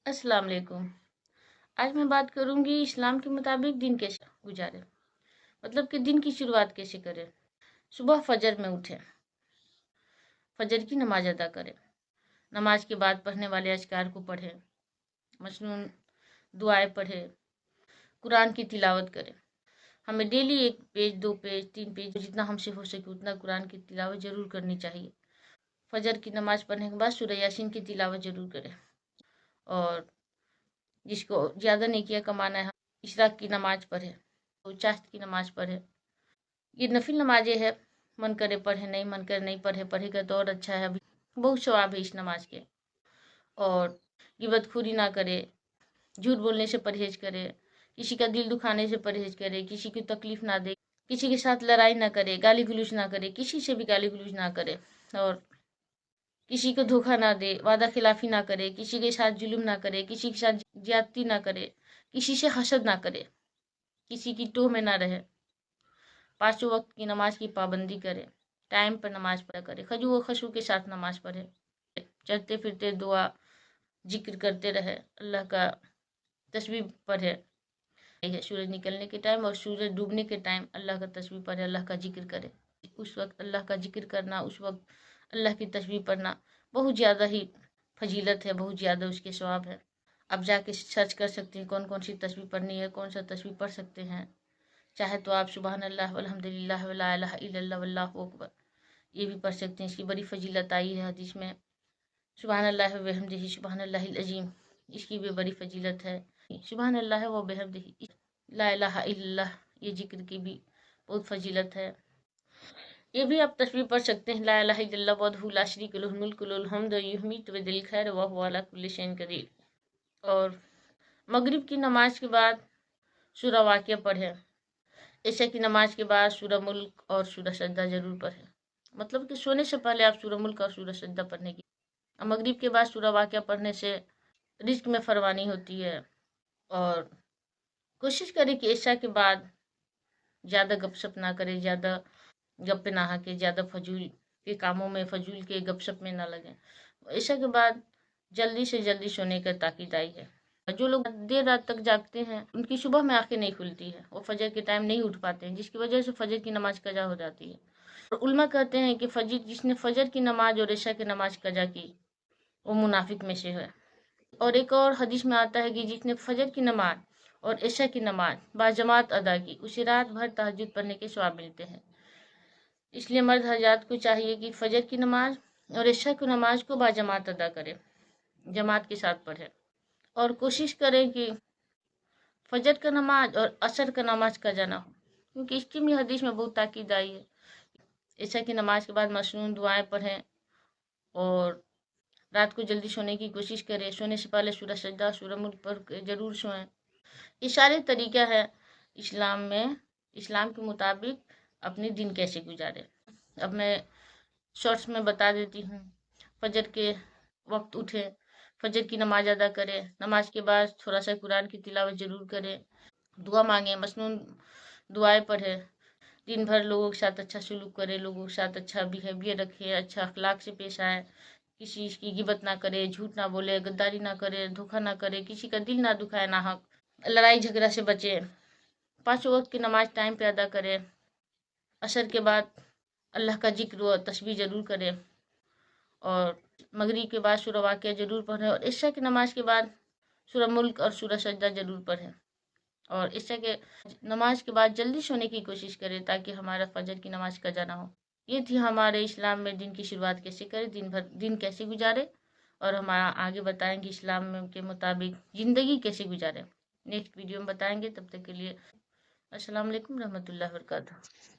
अस्सलाम वालेकुम। आज मैं बात करूंगी इस्लाम के मुताबिक दिन कैसे गुजारे, मतलब कि दिन की शुरुआत कैसे करें। सुबह फजर में उठें, फजर की नमाज अदा करें, नमाज के बाद पढ़ने वाले अज़कार को पढ़ें, मसनून दुआएं पढ़ें, कुरान की तिलावत करें। हमें डेली 1 पेज 2 पेज 3 पेज जितना हमसे हो सके उतना कुरान की तिलावत ज़रूर करनी चाहिए। फजर की नमाज पढ़ने के बाद सूरह यासीन की तिलावत ज़रूर करें। और जिसको ज़्यादा नेकियां कमाना है, इशराक की नमाज पढ़े, तो चाश्त की नमाज पढ़े। ये नफिल नमाजें है, मन करे पढ़े, नहीं मन करे नहीं पढ़े, पढ़ेगा तो और अच्छा है, बहुत सवाब है इस नमाज के। और गिबतखोरी ना करे, झूठ बोलने से परहेज करे, किसी का दिल दुखाने से परहेज करे, किसी की तकलीफ ना दे, किसी के साथ लड़ाई ना करे, गाली गलौज ना करे, किसी से भी गाली गलौज ना करे, और किसी को धोखा ना दे, वादा खिलाफी ना करे, किसी के साथ जुल्म ना करे, किसी के साथ ज्यादती ना करे, किसी से हसद ना करे, किसी की टोह में ना रहे, 5 वक्त की नमाज की पाबंदी करे, टाइम पर नमाज पढ़ा करे, खजू व खशू के साथ नमाज पढ़े, चलते फिरते दुआ जिक्र करते रहे, अल्लाह का तस्बीह पढ़े, सूरज निकलने के टाइम और सूरज डूबने के टाइम अल्लाह का तस्बीह पढ़े, अल्लाह का जिक्र करे। उस वक्त अल्लाह का जिक्र करना, उस वक्त अल्लाह की तस्बीह पढ़ना बहुत ज़्यादा ही फजीलत है, बहुत ज़्यादा उसके सवाब है। आप जाके सर्च कर सकते हैं कौन कौन सी तस्बीह पढ़नी है, कौन सा तस्बीह पढ़ सकते हैं। चाहे तो आप सुबहान अल्लाह वल्हम्दुलिल्लाह वला इलाहा इल्लल्लाह वल्लाहु अकबर ये भी पढ़ सकते हैं। इसकी बड़ी फजीलत आई है हदीस में, सुबहान अल्लाह व बिहम्दिही सुबहान अल्लाहिल अज़ीम, इसकी भी बड़ी फजीलत है। सुबहान अल्लाह व बिहम्दिही ला इलाहा इल्लल्लाह, ये जिक्र की भी बहुत फजीलत है। ये भी आप तस्बीह पढ़ सकते हैं, ला इलाहा इल्लल्लाह वहदहू ला शरीका लहु मुल्कु व लहुल हम्दु व युमीतु बिल खैर व हुवा अला कुल्लि शैइन कदीर। और मगरिब की नमाज के बाद सूरह वाक़िया पढ़ें। इशा की नमाज के बाद सूरह मुल्क और सूरह सज्दा जरूर पढ़ें, मतलब कि सोने से पहले आप सूरह मुल्क और सूरह सज्दा पढ़ने की। मगरिब के बाद सूरह वाक़िया पढ़ने से रिज्क में फरवानी होती है। और कोशिश करें कि इशा के बाद ज़्यादा गपशप ना करें, ज़्यादा गप्पे ना हाके, ज़्यादा फजूल के कामों में, फजूल के गपशप में ना लगें। इशा के बाद जल्दी से जल्दी सोने का ताकीद आई है। जो लोग देर रात तक जागते हैं उनकी सुबह में आंखें नहीं खुलती है, वो फजर के टाइम नहीं उठ पाते हैं, जिसकी वजह से फजर की नमाज कज़ा हो जाती है। और उल्मा कहते हैं कि जिसने फजर की नमाज और इशा की नमाज कज़ा की वो मुनाफिक में से है। और एक और हदीस में आता है कि जिसने फजर की नमाज और इशा की नमाज बाजमात अदा की उसे रात भर तहज्जुद पढ़ने के सवाब मिलते हैं। इसलिए मर्द हजरात को चाहिए कि फजर की नमाज और इशा की नमाज को बाजमात अदा करें, जमात के साथ पढ़ें। और कोशिश करें कि फजर का नमाज और असर का नमाज कज़ा ना हो, क्योंकि इसकी भी हदीस में बहुत ताकीद आई है। इशा की नमाज के बाद मसनून दुआएं पढ़ें और रात को जल्दी सोने की कोशिश करें। सोने से पहले सूरह सज्दा सूरह मुल्क पढ़ के ज़रूर सोएं। ये सारे तरीका है इस्लाम में, इस्लाम के मुताबिक अपने दिन कैसे गुजारे। अब मैं शॉर्ट्स में बता देती हूँ। फजर के वक्त उठें, फजर की नमाज अदा करें, नमाज के बाद थोड़ा सा कुरान की तिलावत ज़रूर करें, दुआ मांगें, मसनून दुआएं पढ़ें, दिन भर लोगों के साथ अच्छा सलूक करें, लोगों के साथ अच्छा बिहेवियर रखें, अच्छा अखलाक से पेश आए, किसी की गिबत ना करे, झूठ ना बोले, गद्दारी ना करे, धोखा ना करे, किसी का दिल ना दुखाए नाहक, लड़ाई झगड़ा से बचे, 5 वक्त की नमाज टाइम पे अदा करें, असर के बाद अल्लाह का जिक्र व तस्बीह ज़रूर करें, और मगरिब के बाद सूरह वाक़िया ज़रूर पढ़ें, और इशा की नमाज के बाद सूरह मुल्क और सूरह सज्दा ज़रूर पढ़ें। और इशा के नमाज के बाद जल्दी सोने की कोशिश करें ताकि हमारा फजर की नमाज कज़ा ना हो। ये थी हमारे इस्लाम में दिन की शुरुआत कैसे करें, दिन कैसे गुजारे, और हम आगे बताएंगे इस्लाम में के मुताबिक ज़िंदगी कैसे गुजारें। नेक्स्ट वीडियो में बताएंगे। तब तक के लिए अस्सलाम वालेकुम रहमतुल्लाहि व बरकातहू।